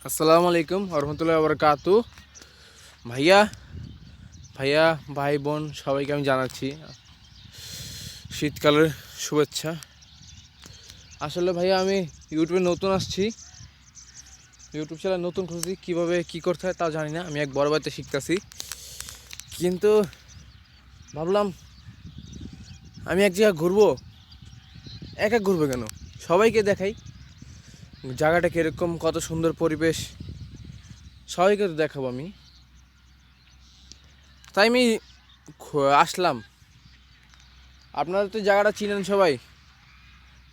আসসালামু আলাইকুম রহমতুল্লাহি ওয়া বারাকাতু। ভাইয়া ভাইয়া ভাই বোন সবাইকে আমি জানাচ্ছি শীতকালের শুভেচ্ছা। আসলে ভাইয়া আমি ইউটিউবে নতুন আসছি, ইউটিউব চ্যানেল নতুন খুঁজছি, কীভাবে কী করতে হয় তাও জানি না। আমি এক বড় ভাইতে শিখতেছি, কিন্তু ভাবলাম আমি এক জায়গায় ঘুরবো, একা ঘুরবো কেন, সবাইকে দেখাই জায়গাটা কীরকম, কত সুন্দর পরিবেশ, সবাইকে তো দেখাবো আমি। তাই আমি আসলাম। আপনারা তো জায়গাটা চিনেন সবাই,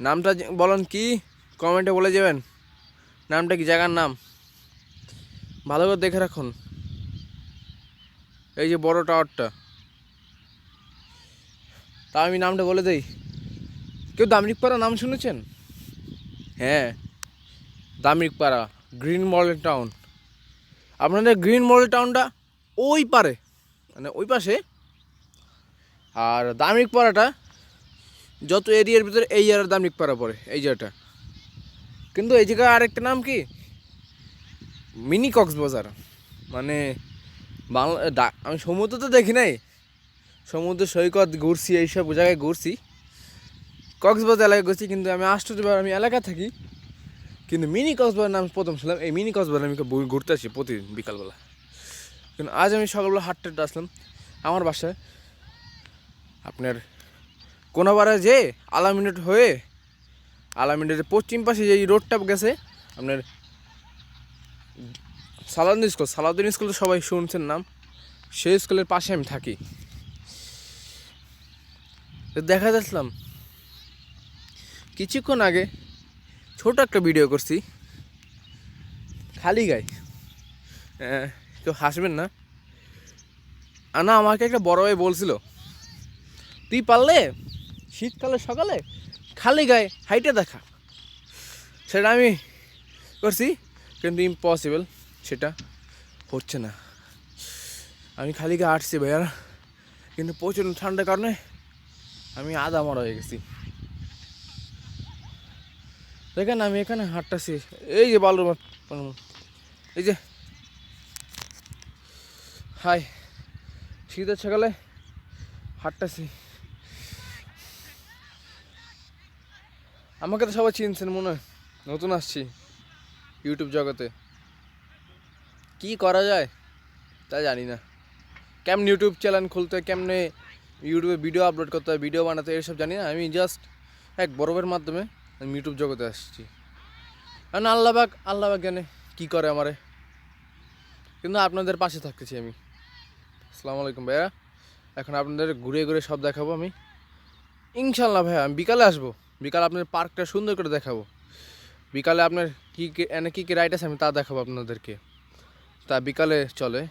নামটা বলেন কি, কমেন্টে বলে যাবেন নামটা কি, জায়গার নাম ভালো করে দেখে রাখুন। এই যে বড় টাওয়ারটা, তা আমি নামটা বলে দেই। কেউ দামরিকপাড়া নাম শুনেছেন? হ্যাঁ, দামরিকপাড়া গ্রিন মডেল টাউন। আপনাদের গ্রিন মডেল টাউনটা ওই পারে, মানে ওই পাশে, আর দামরিকপাড়াটা যত এরিয়ার ভিতরে এই জায়গার দামরিকপাড়া পড়ে, এই জায়গাটা। কিন্তু এই জায়গায় আরেকটা নাম কি, মিনি কক্সবাজার। মানে বাংলা, আমি সমুদ্র তো দেখি নাই, সমুদ্র সৈকত ঘুরছি, এইসব জায়গায় ঘুরছি, কক্সবাজার এলাকায় ঘুরছি, কিন্তু আমি আশ্চর্যবার, আমি এলাকা থাকি কিন্তু মিনি কক্সবাজার নাম প্রথম ছিলাম। এই মিনি কক্সবাজার আমি ঘুরতে আসি প্রতিদিন বিকালবেলা, কিন্তু আজ আমি সকালবেলা হাঁটতে আসলাম আমার বাসায়। আপনার কোনাবাড়া যে আলামিনেট হয়ে, আলামিনেটের পশ্চিম পাশে যে রোডটা গেছে আপনার সালাউদ্দিন স্কুল তো সবাই শুনছেন নাম, সেই স্কুলের পাশে আমি থাকি। দেখা যাচ্ছিলাম কিছুক্ষণ আগে ছোট একটা ভিডিও করছি খালি গায়ে, কেউ হাসবেন না। না, আমাকে একটা বড় ভাই বলছিল তুই পারলে শীতকালে সকালে খালি গায়ে হাইটে দেখা। সেটা আমি করছি, কিন্তু ইম্পসিবল, সেটা হচ্ছে না। আমি খালি গায়ে হাঁটছি ভাইয়া, কিন্তু প্রচণ্ড ঠান্ডার কারণে আমি আধা মরা হয়ে গেছি। দেখেন আমি এখানে হাঁটতেছি, এই যে বালুর মাঠ, এই যে হাই, শীতের সকালে হাঁটতেছি। আমাকে তো সবাই চিনছেন মনে হয়, নতুন আসছি ইউটিউব জগতে। কি করা যায় তা জানি না, কেমন ইউটিউব চ্যানেল খুলতে হয়, কেমনে ইউটিউবে ভিডিও আপলোড করতে হয়, ভিডিও বানাতে, এসব জানি না। আমি জাস্ট এক বড়বের মাধ্যমে আমি ইউটিউব জগতে আসছি, কারণ আল্লাহবাক জানে কী করে আমারে, কিন্তু আপনাদের পাশে থাকতেছি আমি। আসসালামু আলাইকুম ভাইয়া, এখন আপনাদের ঘুরে ঘুরে সব দেখাবো আমি ইনশাল্লাহ। ভাইয়া আমি বিকালে আসবো, বিকালে আপনার পার্কটা সুন্দর করে দেখাবো, বিকালে আপনার কী এনে কী কী রাইড আছে আমি তা দেখাবো আপনাদেরকে। তা বিকালে চলে,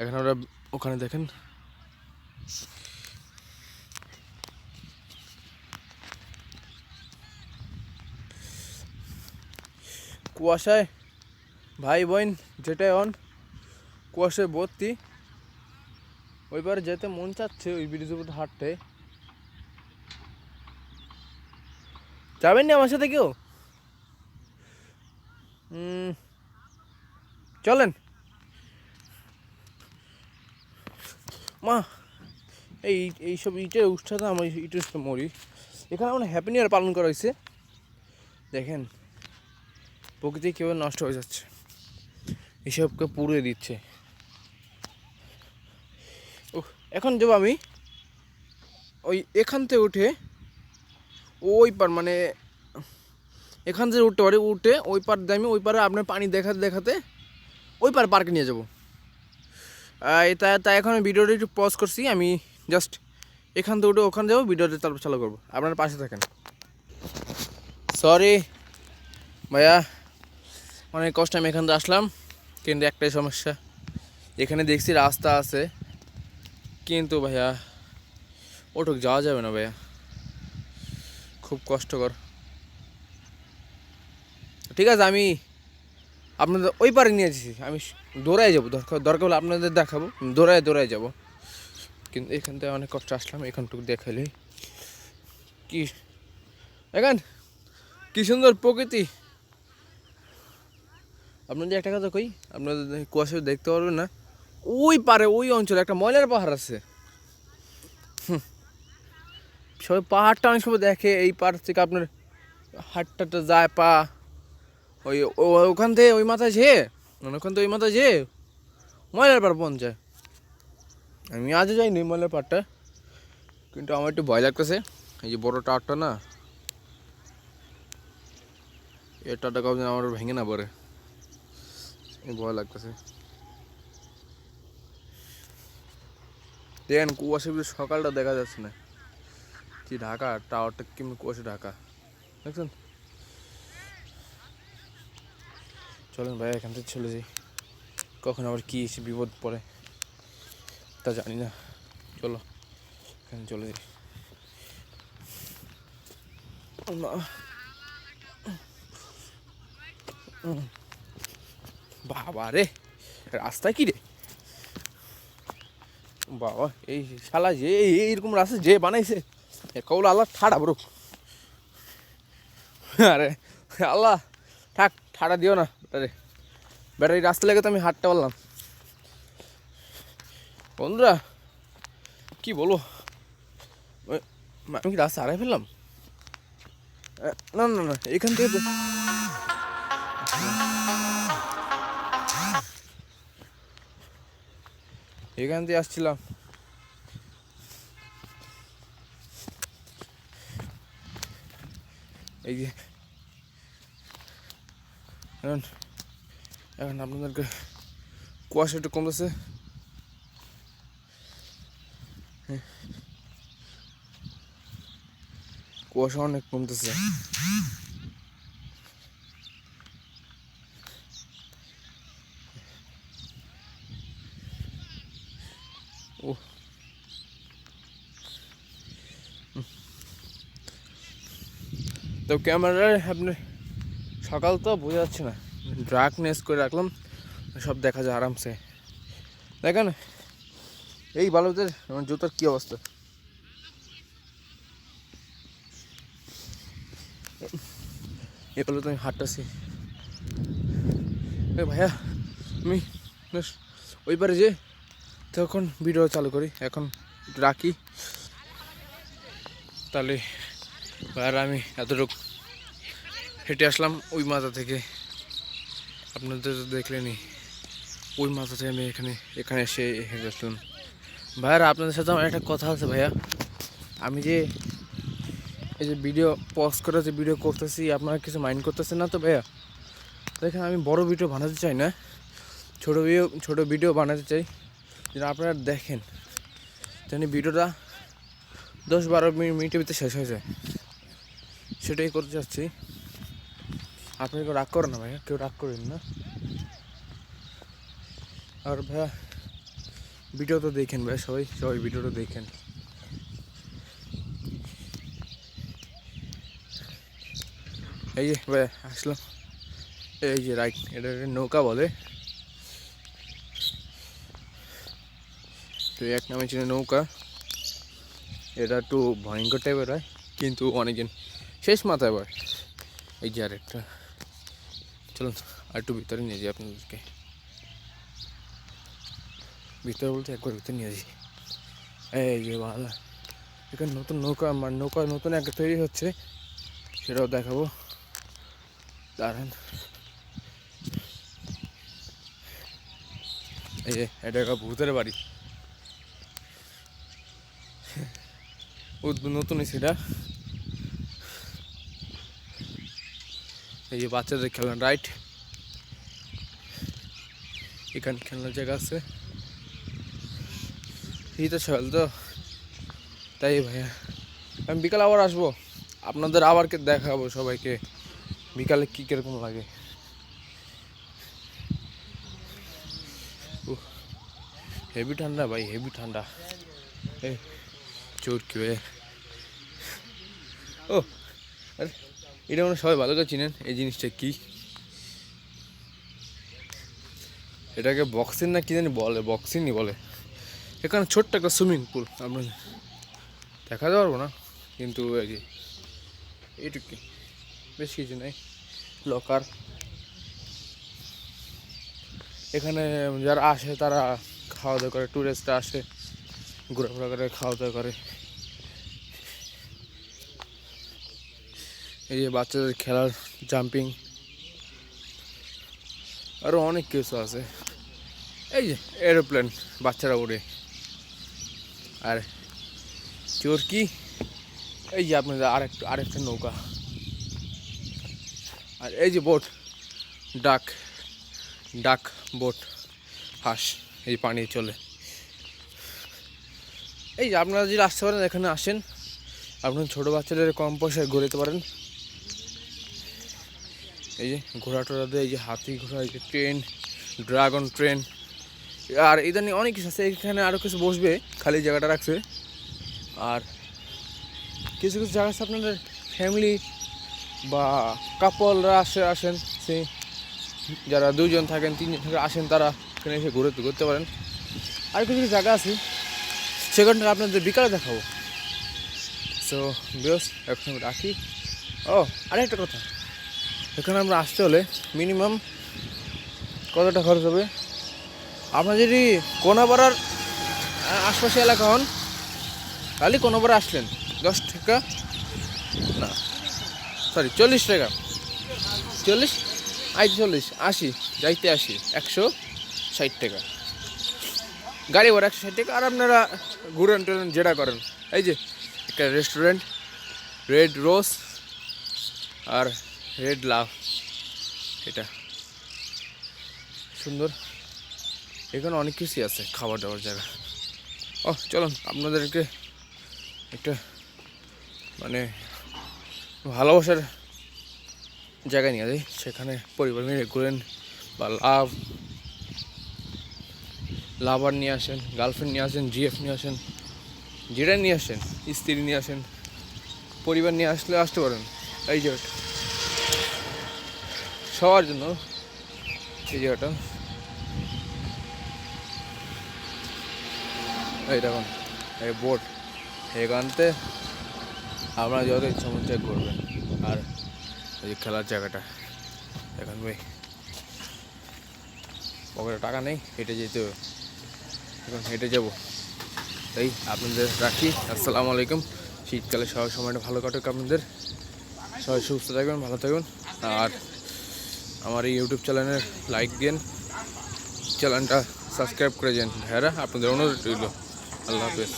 এখন আমরা ওখানে দেখেন কুয়াশায়, ভাই বোন যেটাই অন, কুয়াশায় ভর্তি। ওইবার যেতে মন চাচ্ছে, ওই ব্রিজের উপর হাঁটতে। যাবেন না আমার সাথে কেউ? চলেন মা, এইসব ইটের উৎসাহ আমার ইটের মরি। এখানে আমরা হ্যাপি নিউ ইয়ার পালন করা হয়েছে, দেখেন প্রকৃতি কীভাবে নষ্ট হয়ে যাচ্ছে, এসবকে পুড়িয়ে দিচ্ছে। ও, এখন যাবো আমি ওই এখান থেকে উঠে ওই পার, মানে এখান থেকে উঠতে পারি, উঠে ওই পার দিয়ে আমি ওই পারে আপনার পানি দেখাতে দেখাতে ওই পার পার্কে নিয়ে যাবো। তাই এখন আমি ভিডিওটা একটু পজ করছি, আমি জাস্ট এখান থেকে উঠে ওখানে যাবো, ভিডিওটা তারপর চালু করবো, আপনার পাশে থাকেন। সরি ভাইয়া, অনেক কষ্ট আমি এখান থেকে আসলাম, কিন্তু একটাই সমস্যা, এখানে দেখছি রাস্তা আছে, কিন্তু ভাইয়া ওটুক যাওয়া যাবে না ভাইয়া, খুব কষ্টকর। ঠিক আছে, আমি আপনাদের ওই পারে নিয়ে যাচ্ছি, আমি দৌড়ায় যাবো, দরকার হলে আপনাদের দেখাবো, দৌড়ায় যাবো, কিন্তু এখান থেকে অনেক কষ্ট আসলাম, এখানটুকু দেখাইলে কি, দেখেন কি সুন্দর প্রকৃতি, আপনাদের একটা কথা কই, আপনাদের কুয়াশা দেখতে পারবেন না, ওই পারে ওই অঞ্চলে একটা ময়লার পাহাড় আছে। সবাই পাহাড়টা অনেক সময় দেখে, এই পাহাড় থেকে আপনার হাটটা যায় পা ওই ওখান থেকে ওই মাথায় যেয়ে, মানে ওখান থেকে ওই মাথায় যেয়ে ময়লার পাড় পৌঁছায়। আমি আজও যাইনি ময়লার পাড়টা, কিন্তু আমার একটু ভয় লাগতেছে। এই যে বড় টাওয়ারটা না, এই টাওয়ারটা কবে আমার ভেঙে না পড়ে, ভয় লাগতেছে। দেখেন কুয়াশা সকালটা দেখা যাচ্ছে না, কি ঢাকা টাওয়ারটা কেমন কুয়াশা ঢাকা দেখছেন। চলেন ভাই এখান থেকে চলে যাই, কখন আবার কি এসে বিপদ পড়ে তা জানি না। চলো এখানে চলে যাই। বাবা রে, রাস্তা কি রে বাবা, এই শালা যে এইরকম রাস্তা যে বানাইছে কৌল আল্লাহ ঠাড়া বরুক। আরে আল্লাহ থাক, ঠাড়া দিও না বেটারে, বেটারি রাস্তা লেগে তো আমি হাঁটতে পারলাম। বন্ধুরা কি বলবো, আমি কি রাস্তা হারাই ফেললাম? না না না, এখান থেকে তো এখান দিয়ে আসছিলাম। এই যে এখন এখন আপনাদেরকে কুয়াশা একটু কমতেছে, কুয়াশা অনেক কমতেছে। ও তো ক্যামেরায় আপনি সকাল তো বোঝা যাচ্ছে না, ডার্কনেস করে রাখলাম, সব দেখা যায় আরামসে। দেখেন এই বালুদের আমার জুতার কি অবস্থা, এই বালুতে আমি হাঁটতেছি। ভাইয়া আমি ওই পারে যে তখন ভিডিও চালু করি, এখন রাখি তাহলে। আর আমি এতটুকু হেঁটে আসলাম ওই মাথা থেকে, আপনাদের তো দেখলেনি, ওই মাথা থেকে আমি এখানে এসে হেঁটে আসলাম। ভাইয়ারা আপনাদের সাথে আমার একটা কথা আছে ভাইয়া, আমি যে এই যে ভিডিও পজ করে যে ভিডিও করতেছি আপনারা কিছু মাইন্ড করতেছেন না তো ভাইয়া? দেখেন আমি বড় ভিডিও বানাতে চাই না, ছোট ভিডিও বানাতে চাই, যেন আপনারা দেখেন, যেন ভিডিওটা 10-12 মিনিটের ভিতরে শেষ হয়ে যায়, সেটাই করতে চাচ্ছি। আপনি কেউ রাগ করেন না ভাইয়া, কেউ রাগ করেন না। আর ভাইয়া ভিডিও তো দেখেন ভাই, সবাই ভিডিওটা দেখেন। এই যে ভাই আসলাম, এই যে রাইট, এটা নৌকা বলে, তো এক নামে ছিল নৌকা। এটা একটু ভয়ঙ্কর টাইপের হয়, কিন্তু অনেকদিন শেষ মাথায় হয়। এই যে আরেকটা, চলুন আর একটু ভিতরে নিয়ে যাই আপনাদেরকে, ভিতরে বলতে একবার ভিতরে নিয়ে যাই। এই যে ভালো, এখানে নতুন নৌকা নতুন একটা তৈরি হচ্ছে, সেটাও দেখাবো, দাঁড়ান। এই যে এটা একটা ভূতের বাড়ি, নতুন সেটা। এই যে বাচ্চাদের খেলার রাইড, এখানে খেলনার জায়গা আছে, এই তো সকাল তো তাই ভাইয়া আমি বিকালে আবার আসবো, আপনাদের আবার দেখাবো সবাইকে বিকালে কী কীরকম লাগে। হেভি ঠান্ডা ভাই, হেভি ঠান্ডা। চোরকি ভাই, ও আরে এটা মানে সবাই ভালো করে চিনেন, এই জিনিসটা কি, এটাকে বক্সিং না কি জানি বলে, বক্সিংই বলে। এখানে ছোট্ট একটা সুইমিং পুল, আমরা দেখাতে পারবো না, কিন্তু এই যে এইটুকু, বেশ কিছু নেই, লকার। এখানে যারা আসে তারা খাওয়া দাওয়া করে, ট্যুরিস্টরা আসে ঘোরাফেরা করে, খাওয়া দাওয়া করে। এই যে বাচ্চাদের খেলার জাম্পিং, আরও অনেক কিছু আছে। এই যে এরোপ্লেন বাচ্চারা ওড়ে, আর চরকি, এই যে আপনাদের আরেকটা নৌকা, আর এই যে বোট, ডাক বোট, হাঁস এই পানি চলে। এই যে আপনারা যদি আসতে পারেন এখানে আসেন, আপনার ছোটো বাচ্চাদের কম পয়সায় ঘুরতে পারেন। এই যে ঘোড়া টোড়াতে, এই যে হাতি ঘোড়া, এই যে ট্রেন, ড্রাগন ট্রেন, আর ইদানিং অনেক কিছু আছে। এখানে আরও কিছু বসবে, খালি জায়গাটা রাখছে। আর কিছু কিছু জায়গা আছে আপনাদের ফ্যামিলি বা কাপলরা আসেন, সেই যারা 2 জন থাকেন, 3 জন থাকেন, আসেন, তারা এখানে এসে ঘুরতে পারেন। আর কিছু কিছু জায়গা আছে সেখানটা আপনাদের বিকালে দেখাবো। সো বেশ, এখন আমি রাখি। ও আরেকটা কথা, এখানে আমরা আসতে হলে মিনিমাম কতটা খরচ হবে? আপনার যদি কোনাপাড়ার আশপাশে এলাকা হন, খালি কোনাপাড়া আসলেন 10 টাকা, না সরি 40 টাকা, 40 80 যাইতে 160 টাকা গাড়ি ভাড়া, 160 টাকা। আর আপনারা ঘুরেন টুরেন যেটা করেন, এই যে একটা রেস্টুরেন্ট, রেড রোজ আর রেড লাভ, এটা সুন্দর। এখানে অনেক কিছুই আছে খাবার দাবার জায়গা। ও চলুন আপনাদেরকে একটা মানে ভালোবাসার জায়গায় নিয়ে যাই, সেখানে পরিবার মিলে ঘুরেন, বা লাভার নিয়ে আসেন, গার্লফ্রেন্ড নিয়ে আসেন, জিএফ নিয়ে আসেন, যেটা নিয়ে আসেন, স্ত্রী নিয়ে আসেন, পরিবার নিয়ে আসতে পারেন। এই জায়গাটা সবার জন্য, এই জায়গাটা এই দেখুন, এই বোট, এখানতে আপনারা যত ইচ্ছা মন চাই করবেন। আর এই খেলার জায়গাটা, এখন ভাই পকেটে টাকা নেই, হেঁটে যেতে হবে, এখন হেঁটে যাবো। তাই আপনাদের রাখি, আসসালামু আলাইকুম। শীতকালে সবার সময়টা ভালো কাটুক আপনাদের, সবাই সুস্থ থাকবেন, ভালো থাকবেন। আর আমার এই ইউটিউব চ্যানেলের লাইক দিন, চ্যানেলটা সাবস্ক্রাইব করে যান ভাইয়ারা, আপনাদের অনুরোধ রইল। আল্লাহ হাফেজ।